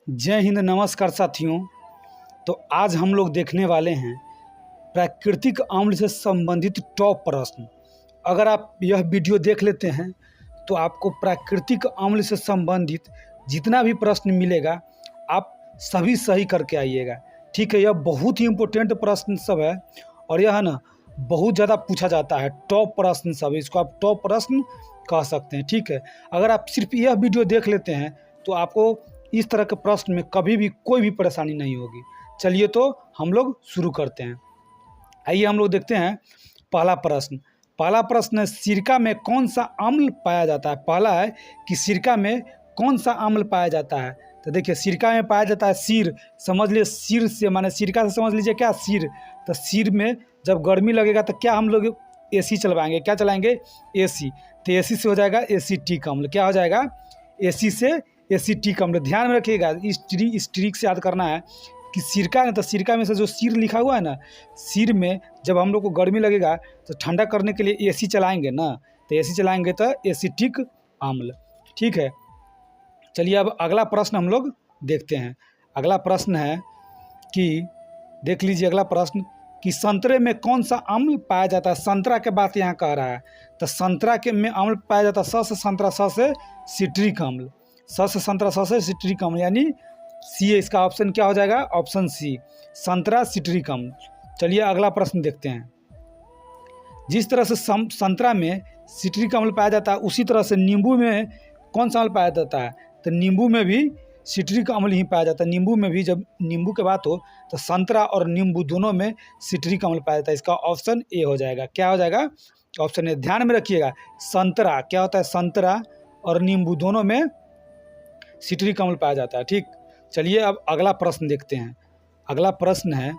जय हिंद, नमस्कार साथियों। तो आज हम लोग देखने वाले हैं प्राकृतिक अम्ल से संबंधित टॉप प्रश्न। अगर आप यह वीडियो देख लेते हैं तो आपको प्राकृतिक अम्ल से संबंधित जितना भी प्रश्न मिलेगा आप सभी सही करके आइएगा। ठीक है, यह बहुत ही इम्पोर्टेंट प्रश्न सब है और यह है ना बहुत ज़्यादा पूछा जाता है। टॉप प्रश्न सब, इसको आप टॉप प्रश्न कह सकते हैं। ठीक है, अगर आप सिर्फ यह वीडियो देख लेते हैं तो आपको इस तरह के प्रश्न में कभी भी कोई भी परेशानी नहीं होगी। चलिए तो हम लोग शुरू करते हैं। आइए हम लोग देखते हैं पहला प्रश्न। पहला प्रश्न है, सिरका में कौन सा अम्ल पाया जाता है। पहला है कि सिरका में कौन सा अम्ल पाया जाता है। तो देखिए, सिरका में पाया जाता है सिर। समझ लीजिए सिर से, माने सिरका से समझ लीजिए क्या, सिर। तो सिर में जब गर्मी लगेगा तो क्या हम लोग एसी चलवाएंगे, क्या चलाएंगे, एसी। तो एसी से हो जाएगा एसीटिक अम्ल। क्या हो जाएगा, एसी से एसीटिक अम्ल। ध्यान में रखिएगा, इस ट्रिक से याद करना है कि सिरका है तो सिरका में से जो सिर लिखा हुआ है ना, सिर में जब हम लोग को गर्मी लगेगा तो ठंडा करने के लिए एसी चलाएंगे ना, तो एसी चलाएंगे तो एसीटिक अम्ल। ठीक है, चलिए अब अगला प्रश्न हम लोग देखते हैं। अगला प्रश्न है कि देख लीजिए अगला प्रश्न कि संतरे में कौन सा अम्ल पाया जाता है। संतरा के बात यहाँ कह रहा है, तो संतरा के में अम्ल पाया जाता है स से संतरा, स से सिट्रिक अम्ल। स से संतरा, स से सिट्रिक अम्ल, यानी सी है इसका ऑप्शन। क्या हो जाएगा, ऑप्शन सी, संतरा सिट्रिक अम्ल। चलिए अगला प्रश्न देखते हैं। जिस तरह से संतरा में सिट्रिक अम्ल पाया जाता है उसी तरह से नींबू में कौन सा अम्ल पाया जाता है। तो नींबू में भी सिट्रिक अम्ल ही पाया जाता है। नींबू में भी, जब नींबू की बात हो तो संतरा और नींबू दोनों में सिट्रिक अम्ल पाया जाता है। इसका ऑप्शन ए हो जाएगा। क्या हो जाएगा, ऑप्शन ए। ध्यान में रखिएगा, संतरा क्या होता है, संतरा और नींबू दोनों में सिट्रिक अम्ल पाया जाता है। ठीक, चलिए अब अगला प्रश्न देखते हैं। अगला प्रश्न है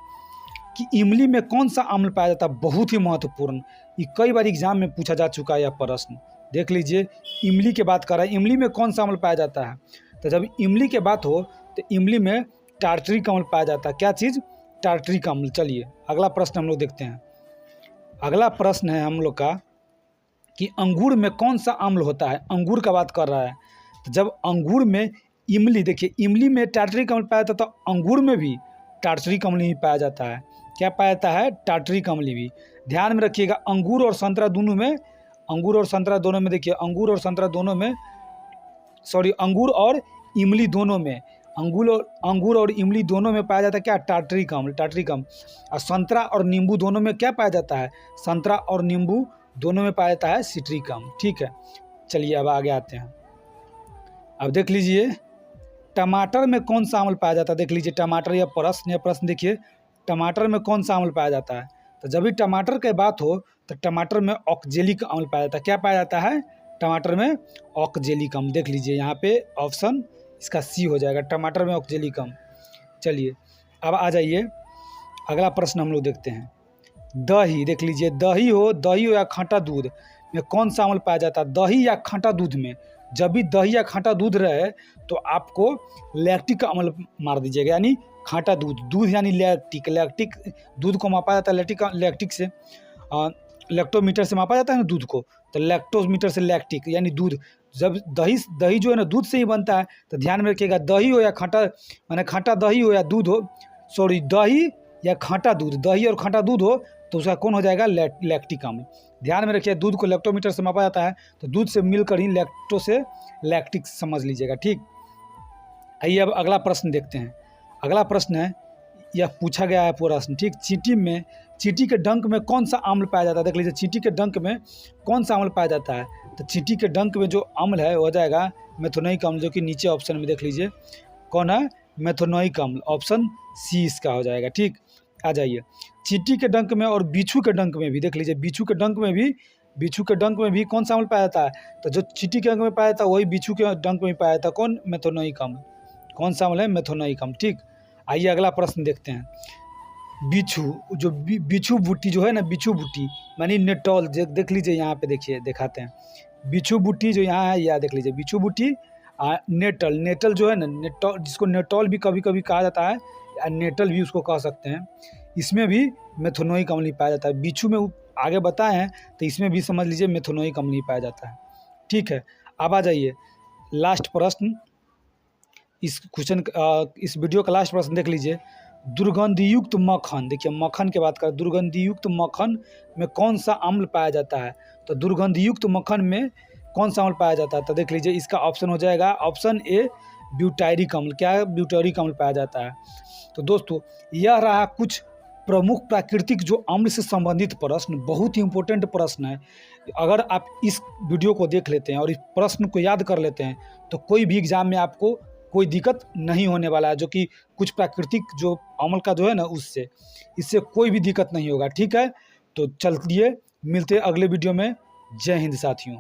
कि इमली में कौन सा अम्ल पाया जाता है। बहुत ही महत्वपूर्ण, ये कई बार एग्जाम में पूछा जा चुका है यह प्रश्न। देख लीजिए, इमली की बात कर रहा है, इमली में कौन सा अम्ल पाया जाता है। तो जब इमली की बात हो तो इमली में टार्टरिक अम्ल पाया जाता है। क्या चीज़, टार्टरिक अम्ल। चलिए अगला प्रश्न हम लोग देखते हैं। अगला प्रश्न है हम लोग का कि अंगूर में कौन सा अम्ल होता है। अंगूर का बात कर रहा है, तो जब अंगूर में इमली, देखिए इमली में टार्टरिक अम्ल पाया जाता है तो अंगूर में भी टार्टरिक अम्ल ही पाया जाता है। क्या पाया जाता है, टार्टरिक अम्ल भी। ध्यान में रखिएगा, अंगूर और संतरा दोनों में, अंगूर और संतरा दोनों में, देखिए अंगूर और संतरा दोनों में, सॉरी अंगूर और इमली दोनों में, अंगूर और इमली दोनों में पाया जाता है क्या, टार्टरिक अम्ल, टार्टरिक अम्ल। और संतरा और नींबू दोनों में क्या पाया जाता है, संतरा और नींबू दोनों में पाया जाता है सिट्रिक अम्ल। ठीक है, चलिए अब आगे आते हैं। अब देख लीजिए टमाटर में कौन सा अम्ल पाया जाता है। देख लीजिए टमाटर, यह प्रश्न देखिए, टमाटर में कौन सा अम्ल पाया जाता है। तो जब भी टमाटर की बात हो तो टमाटर में ऑक्जेलिक अम्ल पाया जाता है। क्या पाया जाता है, टमाटर में ऑक्जेलिक अम्ल। देख लीजिए यहाँ पे ऑप्शन इसका सी हो जाएगा, टमाटर में ऑक्जेलिक अम्ल। चलिए अब आ जाइए अगला प्रश्न हम लोग देखते हैं। दही, देख लीजिए दही हो या खट्टा दूध में कौन सा अम्ल पाया जाता है। दही या खट्टा दूध में, जब भी दही या खट्टा दूध रहे तो आपको लैक्टिक अम्ल मार दीजिएगा, यानी खट्टा दूध, दूध यानी लैक्टिक दूध को मापा जाता है लैक्टिक से, लैक्टोमीटर से मापा जाता है ना दूध को, तो लैक्टोमीटर से लैक्टिक यानी दूध। जब दही जो है ना दूध से ही बनता है, तो ध्यान में रखिएगा दही हो या खट्टा, माने खट्टा दही हो या दूध हो, सॉरी दही या खट्टा दूध, दही और खट्टा दूध हो तो उसका कौन हो जाएगा, लैक्टिक अम्ल। ध्यान में रखिए, दूध को लैक्टोमीटर से मापा जाता है तो दूध से मिलकर ही लैक्टो से लैक्टिक समझ लीजिएगा। ठीक, आइए अब अगला प्रश्न देखते हैं। अगला प्रश्न है, यह पूछा गया है प्रश्न। ठीक, चींटी के डंक में कौन सा अम्ल पाया जाता है। देख लीजिए चींटी के डंक में कौन सा अम्ल पाया जाता है। तो चींटी के डंक में जो अम्ल है हो जाएगा मेथोनोइक अम्ल, जो कि नीचे ऑप्शन में देख लीजिए कौन है, मेथोनोइक अम्ल। ऑप्शन सी इसका हो जाएगा। ठीक, आ जाइए चींटी के डंक में और बिच्छू के डंक में भी, देख लीजिए बिच्छू के डंक में भी कौन सा अम्ल पाया जाता है। तो जो चींटी के डंक में पाया जाता है वही बिच्छू के डंक में पाया जाता है, कौन, मेथोनोइक अम्ल। कौन सा अम्ल है, मेथोनोइक अम्ल। ठीक, आइए अगला प्रश्न देखते हैं। बिच्छू बूटी जो है ना, बिच्छू बूटी मानी नेटॉल, देख लीजिए यहाँ पे, देखिए दिखाते हैं। बिच्छू बूटी जो यहाँ है, यह देख लीजिए बिच्छू बूटी, नेटल जो है ना, नेटॉल, जिसको नेटॉल भी कभी कभी कहा जाता है या नेटल भी उसको कह सकते हैं, इसमें भी मेथोनोइक अम्ल ही पाया जाता है। बिच्छू में आगे बताए हैं तो इसमें भी समझ लीजिए मेथोनोइक अम्ल ही पाया जाता है। ठीक है, अब आ जाइए लास्ट प्रश्न इस क्वेश्चन इस वीडियो का लास्ट प्रश्न देख लीजिए। दुर्गंधयुक्त मक्खन, देखिए मक्खन की बात करें, दुर्गंधयुक्त मक्खन में कौन सा अम्ल पाया जाता है? तो दुर्गंधयुक्त मक्खन में कौन सा अम्ल पाया जाता है? तो देख लीजिए, इसका ऑप्शन हो जाएगा ऑप्शन ए ब्यूटायरिक अम्ल। क्या है? ब्यूटायरिक अम्ल पाया जाता है। तो दोस्तों, यह रहा कुछ प्रमुख प्राकृतिक जो अम्ल से संबंधित प्रश्न, बहुत ही इंपॉर्टेंट प्रश्न है। अगर आप इस वीडियो को देख लेते हैं और इस प्रश्न को याद कर लेते हैं तो कोई भी एग्जाम में आपको कोई दिक्कत नहीं होने वाला है। जो कि कुछ प्राकृतिक जो अम्ल का जो है ना, उससे इससे कोई भी दिक्कत नहीं होगा। ठीक है, तो चलिए मिलते हैं अगले वीडियो में। जय हिंद साथियों।